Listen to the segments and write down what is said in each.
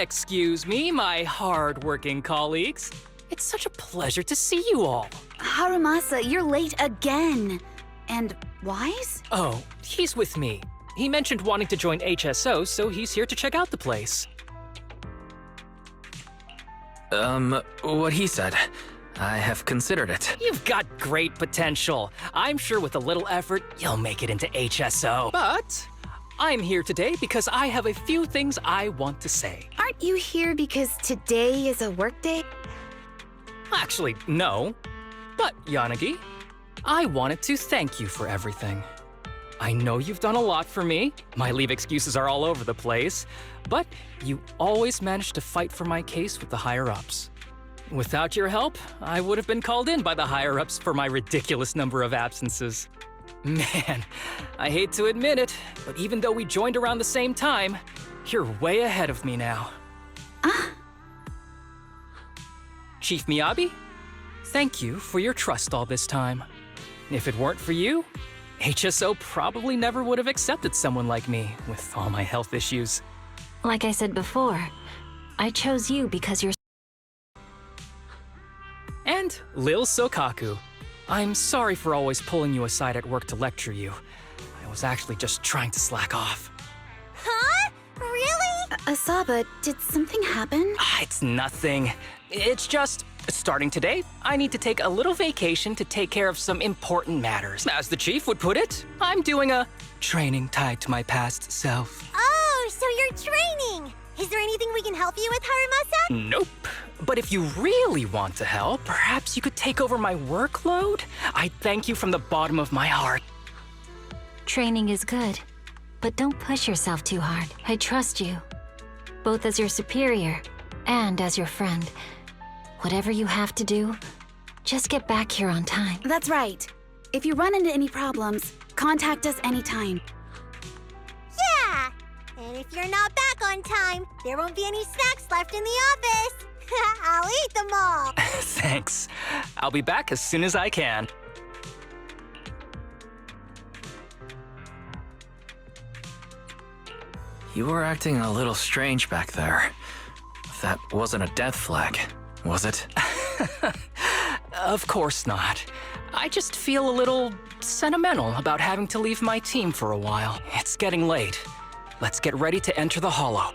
Excuse me, my hard-working colleagues. It's such a pleasure to see you all. Harumasa, you're late again. And Wise? Oh, he's with me. He mentioned wanting to join HSO, so he's here to check out the place. What he said. I have considered it. You've got great potential. I'm sure with a little effort, you'll make it into HSO. But I'm here today because I have a few things I want to say. Aren't you here because today is a work day? Actually, no. But, Yanagi, I wanted to thank you for everything. I know you've done a lot for me. My leave excuses are all over the place. But you always managed to fight for my case with the higher-ups. Without your help, I would have been called in by the higher-ups for my ridiculous number of absences. Man, I hate to admit it, but even though we joined around the same time, you're way ahead of me now. Chief Miyabi, thank you for your trust all this time. If it weren't for you, HSO probably never would have accepted someone like me with all my health issues. Like I said before, I chose you because you're... And Lil Sokaku, I'm sorry for always pulling you aside at work to lecture you. I was actually just trying to slack off. Huh? Really? Asaba, did something happen? It's nothing. It's just, starting today, I need to take a little vacation to take care of some important matters. As the chief would put it, I'm doing a training tied to my past self. Oh, so you're training! Is there anything we can help you with, Harumasa? Nope. But if you really want to help, perhaps you could take over my workload? I thank you from the bottom of my heart. Training is good, but don't push yourself too hard. I trust you, both as your superior and as your friend. Whatever you have to do, just get back here on time. That's right. If you run into any problems, contact us anytime. Yeah! And if you're not back on time, there won't be any snacks left in the office. I'll eat them all. Thanks. I'll be back as soon as I can. You were acting a little strange back there. That wasn't a death flag, was it? Of course not. I just feel a little sentimental about having to leave my team for a while. It's getting late. Let's get ready to enter the Hollow.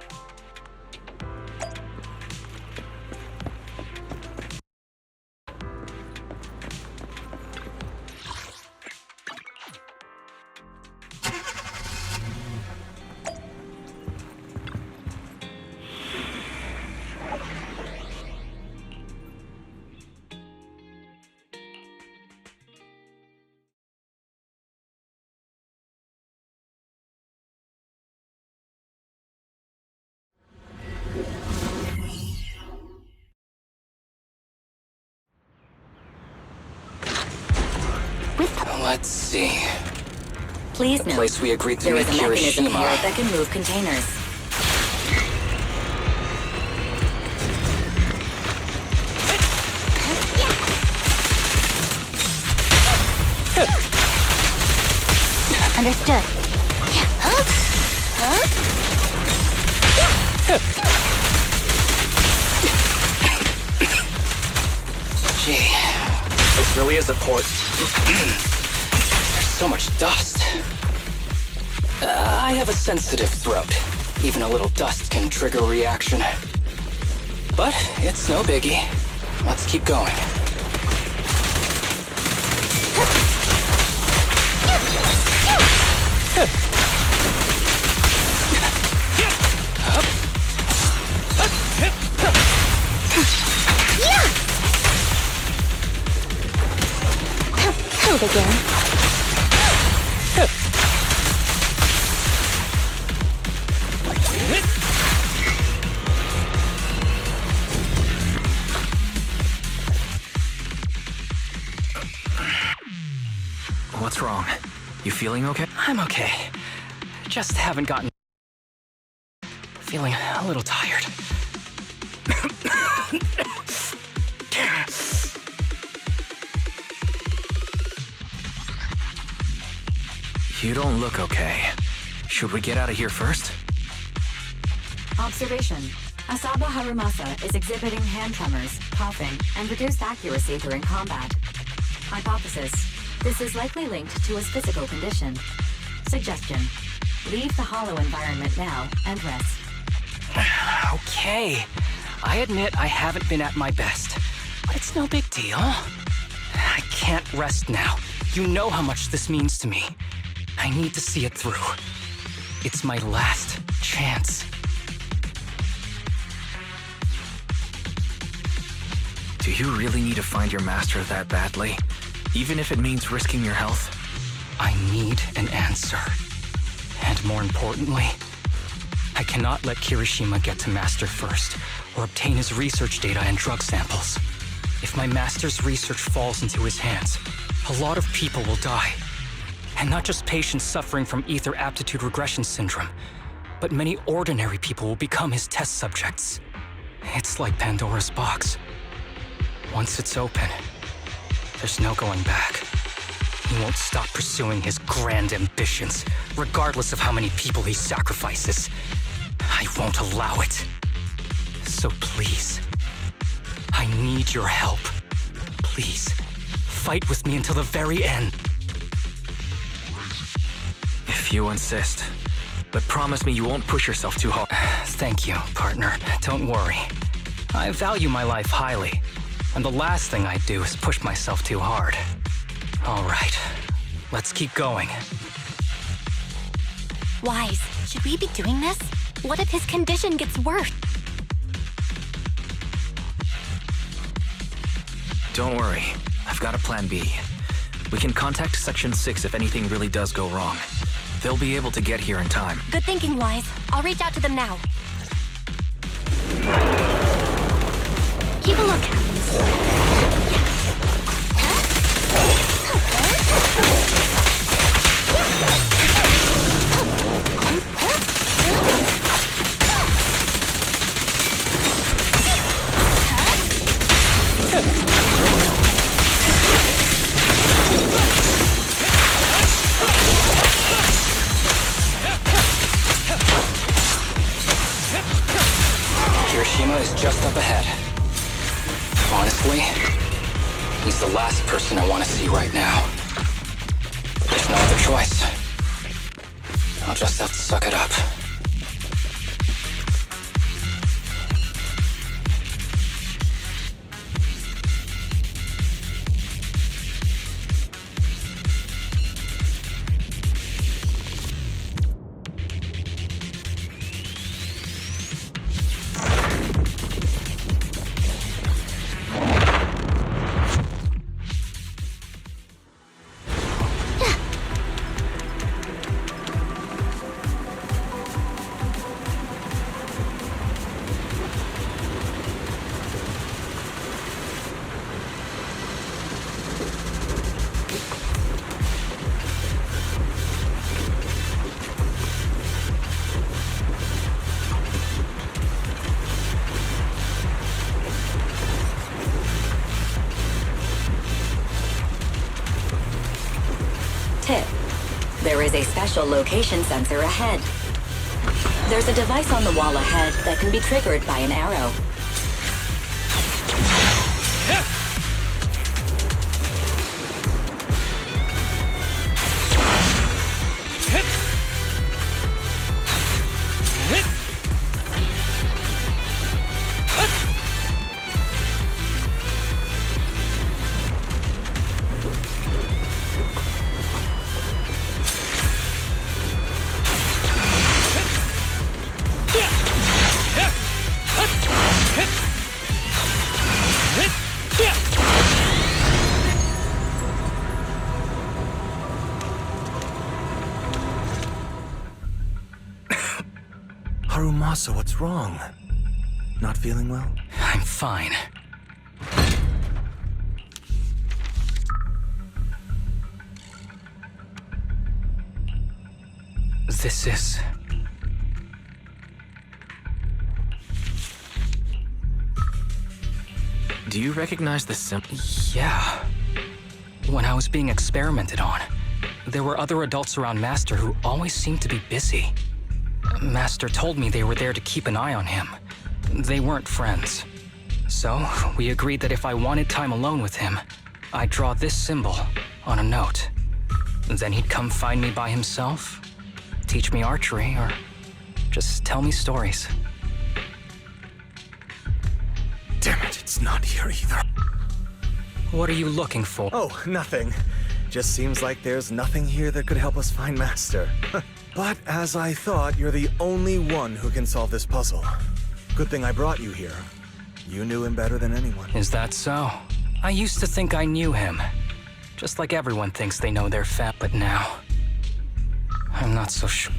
Let's see. Please The note, place we agreed to there meet is a mechanism here Hiroshima. that can move containers. Understood. Gee, this really is a port. There's so much dust. I have a sensitive throat. Even a little dust can trigger a reaction. But it's no biggie. Let's keep going. Hold again. What's wrong? You feeling okay? I'm okay. Just haven't gotten... Feeling a little tired. You don't look okay. Should we get out of here first? Observation. Asaba Harumasa is exhibiting hand tremors, coughing, and reduced accuracy during combat. Hypothesis: this is likely linked to his physical condition. Suggestion: leave the hollow environment now and rest. Okay. I admit I haven't been at my best, but it's no big deal. I can't rest now. You know how much this means to me. I need to see it through. It's my last chance. Do you really need to find your master that badly? Even if it means risking your health? I need an answer. And more importantly, I cannot let Kirishima get to Master first, or obtain his research data and drug samples. If my Master's research falls into his hands, a lot of people will die. And not just patients suffering from ether aptitude regression syndrome, but many ordinary people will become his test subjects. It's like Pandora's box. Once it's open, there's no going back. He won't stop pursuing his grand ambitions, regardless of how many people he sacrifices. I won't allow it. So please, I need your help. Please, fight with me until the very end. If you insist. But promise me you won't push yourself too hard. Thank you, partner. Don't worry. I value my life highly, and the last thing I do is push myself too hard. All right, let's keep going. Wise, should we be doing this? What if his condition gets worse? Don't worry, I've got a plan B. We can contact Section 6 if anything really does go wrong. They'll be able to get here in time. Good thinking, Wise. I'll reach out to them now. Keep a lookout. Kirishima is just up ahead. Honestly, he's the last person I want to see right now. But there's no other choice. I'll just have to suck it up. Tip: there is a special location sensor ahead. There's a device on the wall ahead that can be triggered by an arrow. Harumasa, what's wrong? Not feeling well? I'm fine. This is... Do you recognize this symbol? Yeah. When I was being experimented on, there were other adults around Master who always seemed to be busy. Master told me they were there to keep an eye on him, they weren't friends. So, we agreed that if I wanted time alone with him, I'd draw this symbol on a note. Then he'd come find me by himself, teach me archery, or just tell me stories. Damn it, it's not here either. What are you looking for? Oh, nothing. Just seems like there's nothing here that could help us find Master. But as I thought, you're the only one who can solve this puzzle. Good thing I brought you here. You knew him better than anyone. Is that so? I used to think I knew him. Just like everyone thinks they know their fat, but now... I'm not so sure.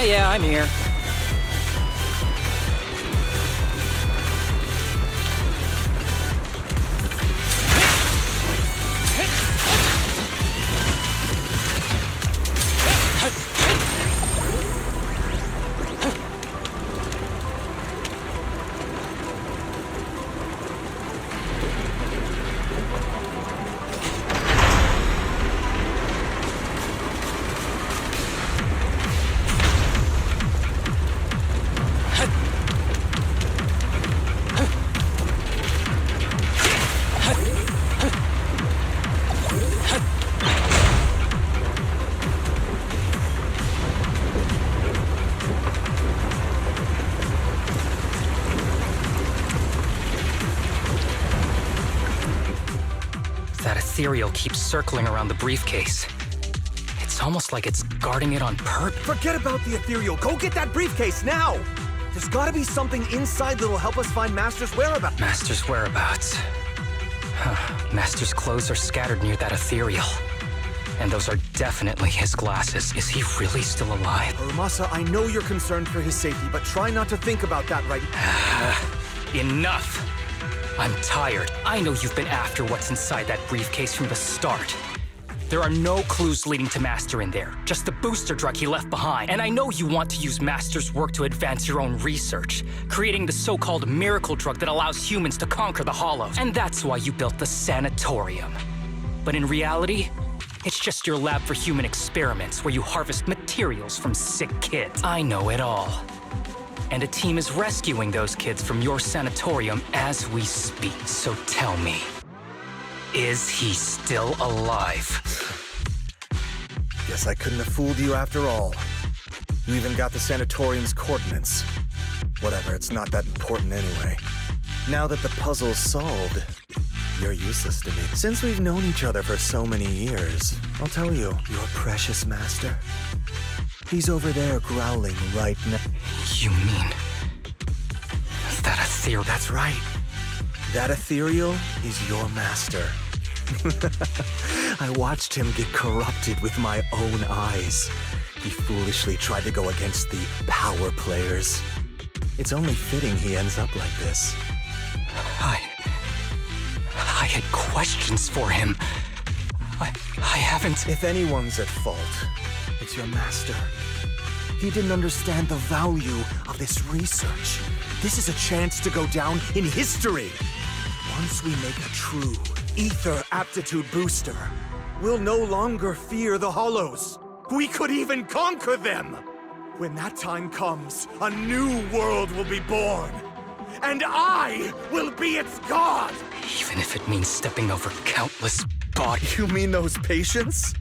Yeah, I'm here. Ethereal keeps circling around the briefcase. It's almost like it's guarding it on purpose. Forget about the ethereal. Go get that briefcase now! There's gotta be something inside that'll help us find Master's whereabouts. Master's whereabouts. Huh. Master's clothes are scattered near that ethereal. And those are definitely his glasses. Is he really still alive? Harumasa, I know you're concerned for his safety, but try not to think about that right now. Enough! I'm tired. I know you've been after what's inside that briefcase from the start. There are no clues leading to Master in there, just the booster drug he left behind. And I know you want to use Master's work to advance your own research, creating the so-called miracle drug that allows humans to conquer the Hollows. And that's why you built the sanatorium. But in reality, it's just your lab for human experiments where you harvest materials from sick kids. I know it all. And a team is rescuing those kids from your sanatorium as we speak. So tell me, is he still alive? Guess I couldn't have fooled you after all. You even got the sanatorium's coordinates. Whatever, it's not that important anyway. Now that the puzzle's solved, you're useless to me. Since we've known each other for so many years, I'll tell you, your precious master. He's over there growling right now. You mean... that ethereal? That's right. That ethereal is your master. I watched him get corrupted with my own eyes. He foolishly tried to go against the power players. It's only fitting he ends up like this. I had questions for him. I haven't... If anyone's at fault, it's your master. He didn't understand the value of this research. This is a chance to go down in history. Once we make a true ether aptitude booster, we'll no longer fear the Hollows. We could even conquer them. When that time comes, a new world will be born. And I will be its god! Even if it means stepping over countless bodies. You mean those patients?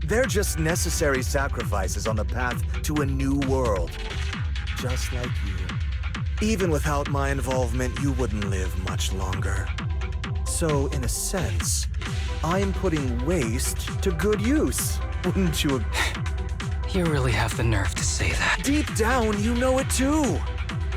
They're just necessary sacrifices on the path to a new world. Just like you. Even without my involvement, you wouldn't live much longer. So, in a sense, I'm putting waste to good use. Wouldn't you? You really have the nerve to say that. Deep down, you know it too.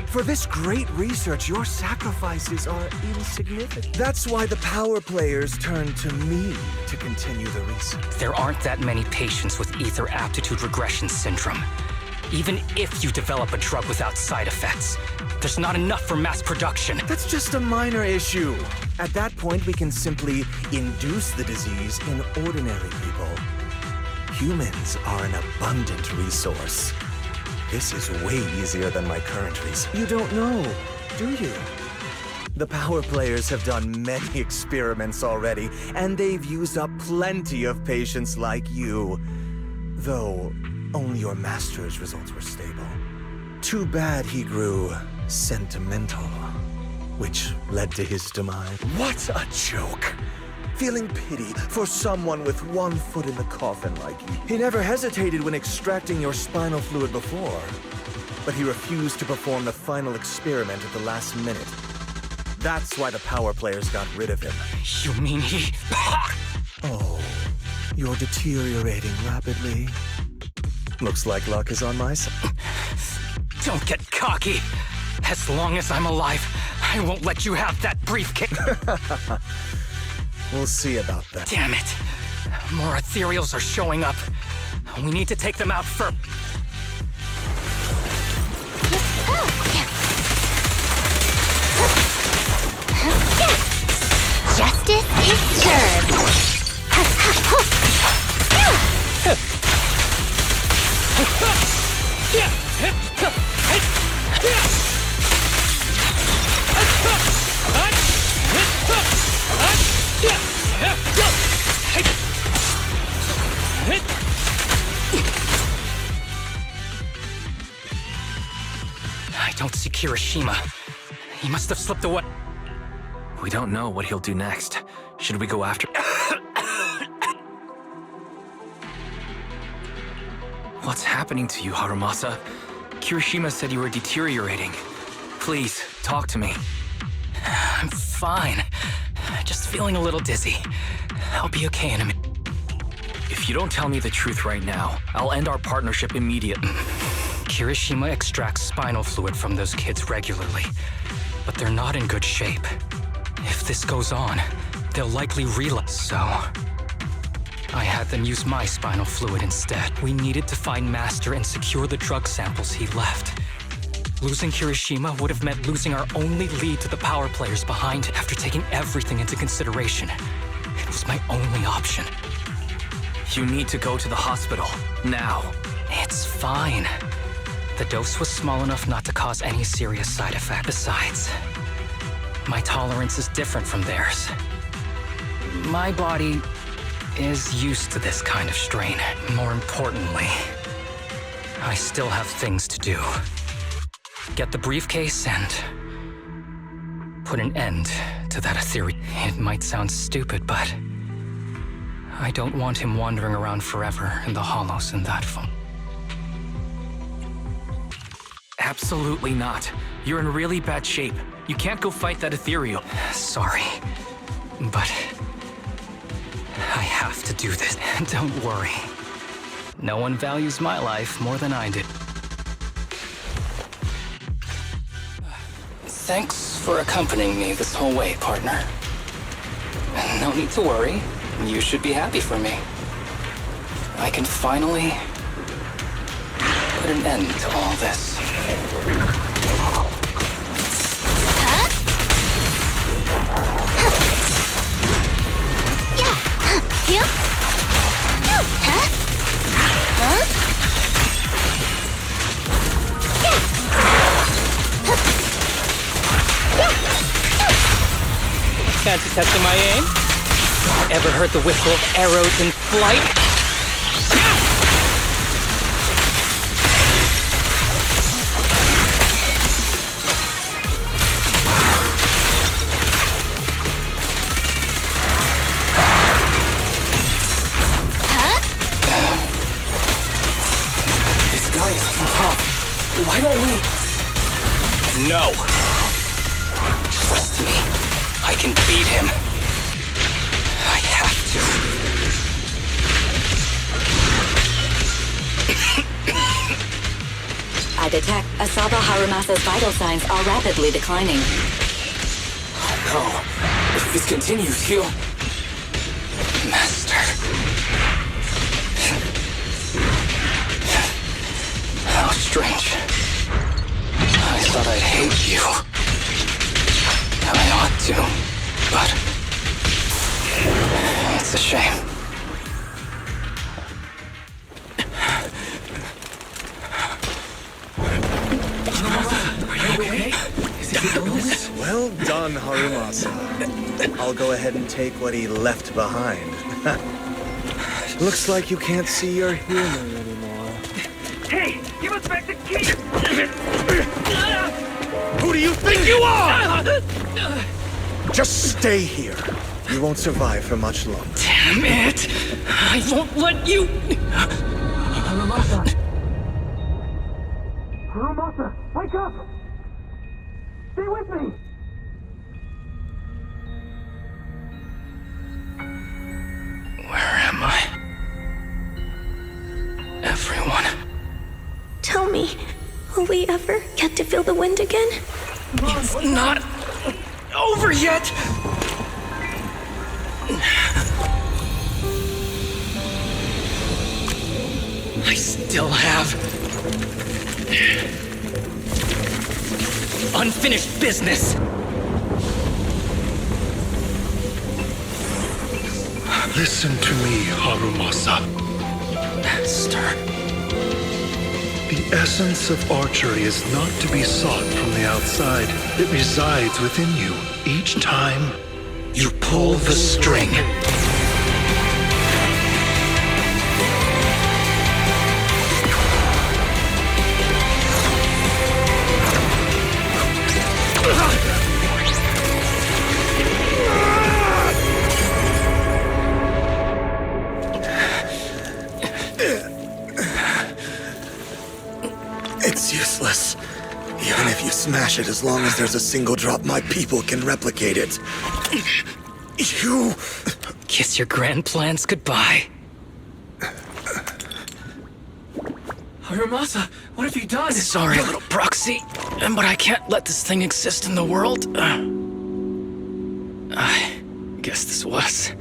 For this great research, your sacrifices are insignificant. That's why the power players turn to me to continue the research. There aren't that many patients with ether aptitude regression syndrome. Even if you develop a drug without side effects, there's not enough for mass production. That's just a minor issue. At that point, we can simply induce the disease in ordinary people. Humans are an abundant resource. This is way easier than my current research. You don't know, do you? The power players have done many experiments already, and they've used up plenty of patients like you. Though, only your master's results were stable. Too bad he grew sentimental, which led to his demise. What a joke! Feeling pity for someone with one foot in the coffin like you. He never hesitated when extracting your spinal fluid before, but he refused to perform the final experiment at the last minute. That's why the power players got rid of him. You mean he... Oh, you're deteriorating rapidly. Looks like luck is on my side. Don't get cocky. As long as I'm alive, I won't let you have that briefcase. We'll see about that. Damn it. More ethereals are showing up. We need to take them out first. Justice is served. I don't see Kirishima. He must have slipped away. We don't know what he'll do next. Should we go after... What's happening to you, Harumasa? Kirishima said you were deteriorating. Please, talk to me. I'm fine. Just feeling a little dizzy. I'll be okay in a minute. If you don't tell me the truth right now, I'll end our partnership immediately. Kirishima extracts spinal fluid from those kids regularly, but they're not in good shape. If this goes on, they'll likely relapse, so... I had them use my spinal fluid instead. We needed to find Master and secure the drug samples he left. Losing Kirishima would have meant losing our only lead to the power players behind him. After taking everything into consideration, it was my only option. You need to go to the hospital, now. It's fine. The dose was small enough not to cause any serious side effect. Besides, my tolerance is different from theirs. My body is used to this kind of strain. More importantly, I still have things to do. Get the briefcase and put an end to that ethereal. It might sound stupid, but I don't want him wandering around forever in the hollows in that phone. Absolutely not. You're in really bad shape. You can't go fight that ethereal. Sorry, but I have to do this. Don't worry. No one values my life more than I did. Thanks for accompanying me this whole way, partner. No need to worry. You should be happy for me. I can finally put an end to all this. Fancy testing my aim? Ever heard the whistle of arrows in flight? No! Trust me, I can beat him. I have to. I detect Asaba Harumasa's vital signs are rapidly declining. Oh no. If this continues, he'll... Master. How strange. I thought I'd hate you. I ought to, but... It's a shame. Well done, Harumasa. I'll go ahead and take what he left behind. Looks like you can't see your humor anymore. Hey, give us back the key! Who do you think you are? Just stay here. You won't survive for much longer. Damn it! I won't let you... Harumasa! Harumasa, wake up! Stay with me! Where am I? Everyone. Tell me, will we ever get to feel the wind again? It's not over yet! I still have unfinished business. Listen to me, Harumasa. Master. The essence of archery is not to be sought from the outside. It resides within you. Each time you pull the string. It's useless. Even if you smash it, as long as there's a single drop, my people can replicate it. You... Kiss your grand plans goodbye. Harumasa, what have you done? Sorry, little proxy, but I can't let this thing exist in the world. I guess this was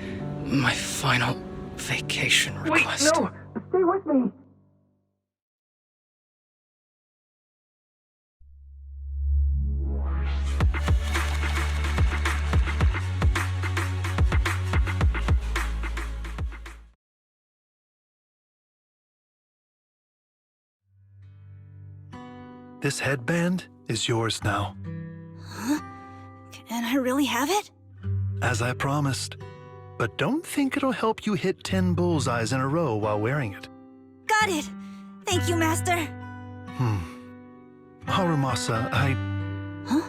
my final vacation request. Wait, no! Stay with me! This headband is yours now. Huh? Can I really have it? As I promised. But don't think it'll help you hit 10 bullseyes in a row while wearing it. Got it! Thank you, Master! Harumasa, Huh?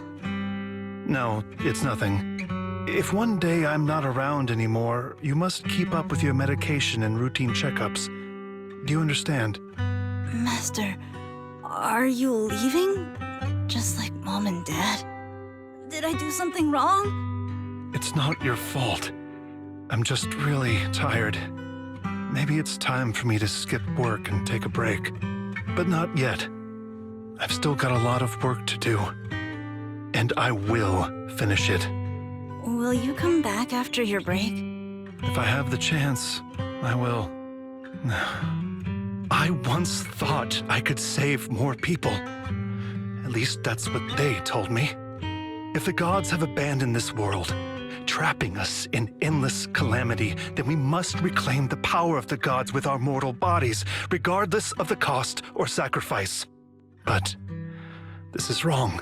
No, it's nothing. If one day I'm not around anymore, you must keep up with your medication and routine checkups. Do you understand? Master, are you leaving? Just like Mom and Dad? Did I do something wrong? It's not your fault. I'm just really tired. Maybe it's time for me to skip work and take a break. But not yet. I've still got a lot of work to do. And I will finish it. Will you come back after your break? If I have the chance, I will. I once thought I could save more people. At least that's what they told me. If the gods have abandoned this world, trapping us in endless calamity, then we must reclaim the power of the gods with our mortal bodies, regardless of the cost or sacrifice. But this is wrong.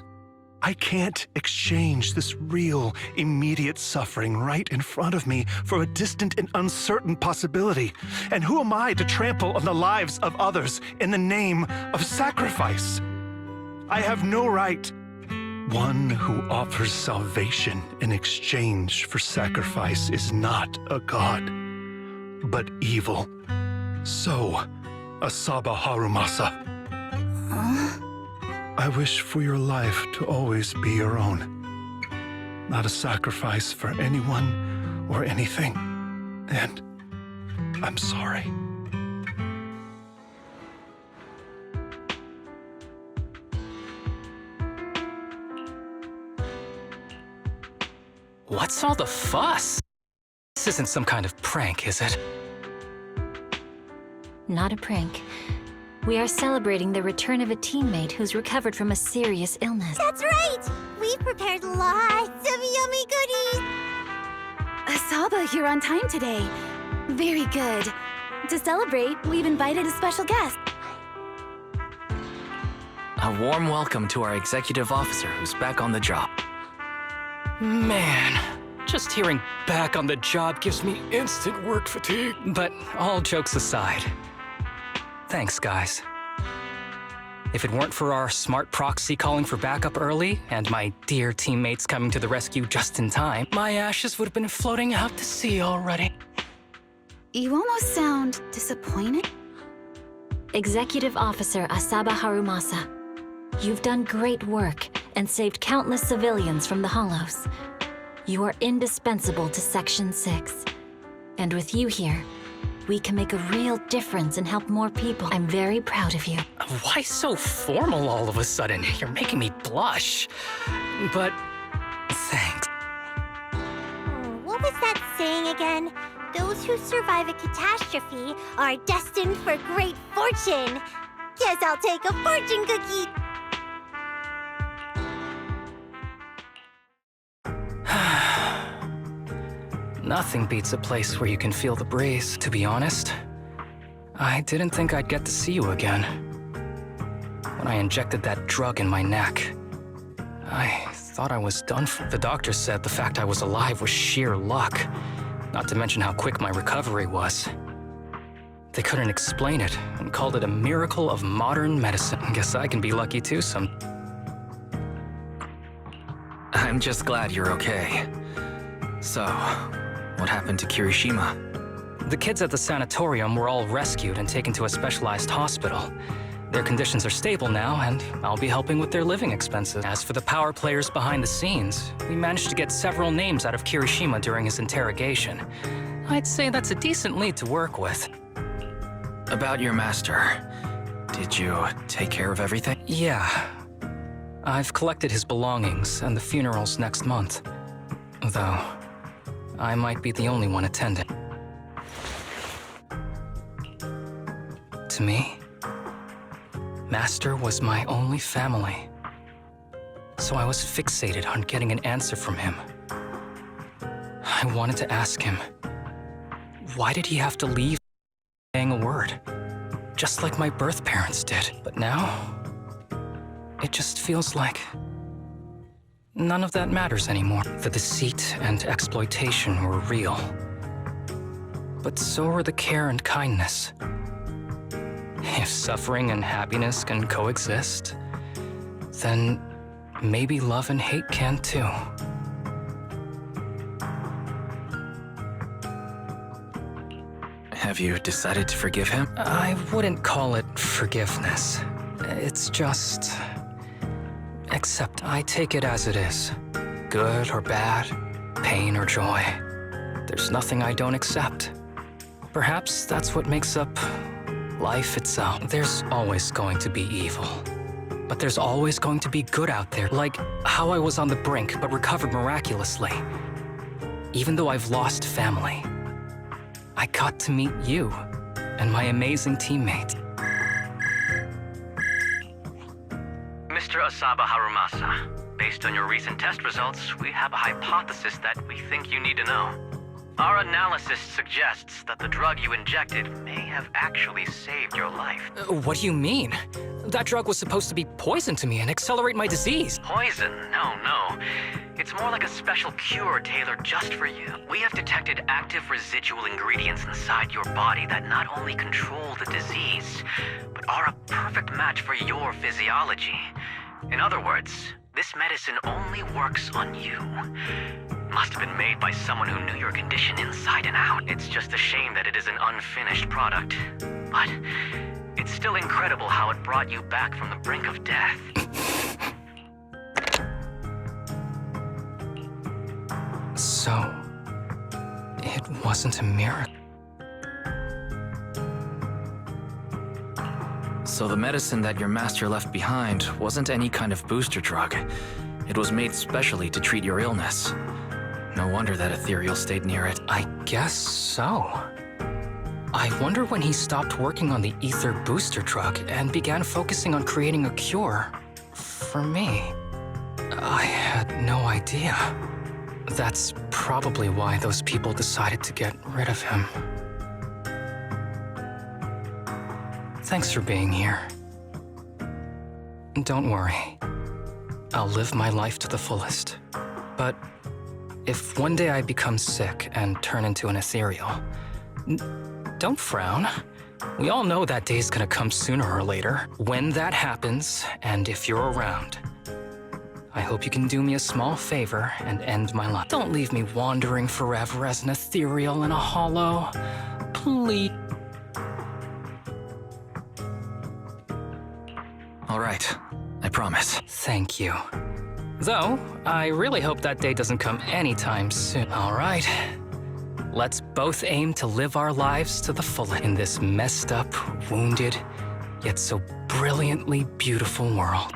I can't exchange this real, immediate suffering right in front of me for a distant and uncertain possibility. And who am I to trample on the lives of others in the name of sacrifice? I have no right. One who offers salvation in exchange for sacrifice is not a god, but evil. So, Asaba Harumasa. Huh? I I wish for your life to always be your own. Not a sacrifice for anyone or anything. And I'm sorry. What's all the fuss? This isn't some kind of prank, is it? Not a prank. We are celebrating the return of a teammate who's recovered from a serious illness. That's right! We've prepared lots of yummy goodies! Asaba, you're on time today. Very good. To celebrate, we've invited a special guest. A warm welcome to our executive officer who's back on the job. Man, just hearing back on the job gives me instant work fatigue. But all jokes aside, thanks, guys. If it weren't for our smart proxy calling for backup early and my dear teammates coming to the rescue just in time, my ashes would have been floating out to sea already. You almost sound disappointed. Executive Officer Asaba Harumasa, you've done great work and saved countless civilians from the Hollows. You are indispensable to Section 6. And with you here, we can make a real difference and help more people. I'm very proud of you. Why so formal all of a sudden? You're making me blush. But thanks. What was that saying again? Those who survive a catastrophe are destined for great fortune. Guess I'll take a fortune cookie. Nothing beats a place where you can feel the breeze, to be honest. I didn't think I'd get to see you again. When I injected that drug in my neck, I thought I was done for. The doctor said the fact I was alive was sheer luck, not to mention how quick my recovery was. They couldn't explain it and called it a miracle of modern medicine. Guess I can be lucky too some. I'm just glad you're okay. So, what happened to Kirishima? The kids at the sanatorium were all rescued and taken to a specialized hospital. Their conditions are stable now, and I'll be helping with their living expenses. As for the power players behind the scenes, we managed to get several names out of Kirishima during his interrogation. I'd say that's a decent lead to work with. About your master, did you take care of everything? Yeah. I've collected his belongings, and the funeral's next month. Though, I might be the only one attending. To me, Master was my only family. So I was fixated on getting an answer from him. I wanted to ask him, why did he have to leave saying a word? Just like my birth parents did. But now, it just feels like none of that matters anymore. The deceit and exploitation were real. But so were the care and kindness. If suffering and happiness can coexist, then maybe love and hate can too. Have you decided to forgive him? I wouldn't call it forgiveness. It's just... Except I take it as it is. Good or bad, pain or joy. There's nothing I don't accept. Perhaps that's what makes up life itself. There's always going to be evil. But there's always going to be good out there, like how I was on the brink but recovered miraculously. Even though I've lost family, I got to meet you and my amazing teammate. Mr. Asaba Harumasa, based on your recent test results, we have a hypothesis that we think you need to know. Our analysis suggests that the drug you injected may have actually saved your life. What do you mean? That drug was supposed to be poison to me and accelerate my disease. Poison? No. It's more like a special cure tailored just for you. We have detected active residual ingredients inside your body that not only control the disease, but are a perfect match for your physiology. In other words, this medicine only works on you. Must have been made by someone who knew your condition inside and out. It's just a shame that it is an unfinished product. But it's still incredible how it brought you back from the brink of death. So, it wasn't a miracle. So the medicine that your master left behind wasn't any kind of booster drug. It was made specially to treat your illness. No wonder that ethereal stayed near it. I guess so. I wonder when he stopped working on the ether booster drug and began focusing on creating a cure for me. I had no idea. That's probably why those people decided to get rid of him. Thanks for being here. Don't worry. I'll live my life to the fullest. But if one day I become sick and turn into an ethereal, don't frown. We all know that day's gonna come sooner or later. When that happens, and if you're around, I hope you can do me a small favor and end my life. Don't leave me wandering forever as an ethereal in a hollow. Please. All right, I promise. Thank you. Though, I really hope that day doesn't come anytime soon. All right. Let's both aim to live our lives to the fullest in this messed up, wounded, yet so brilliantly beautiful world.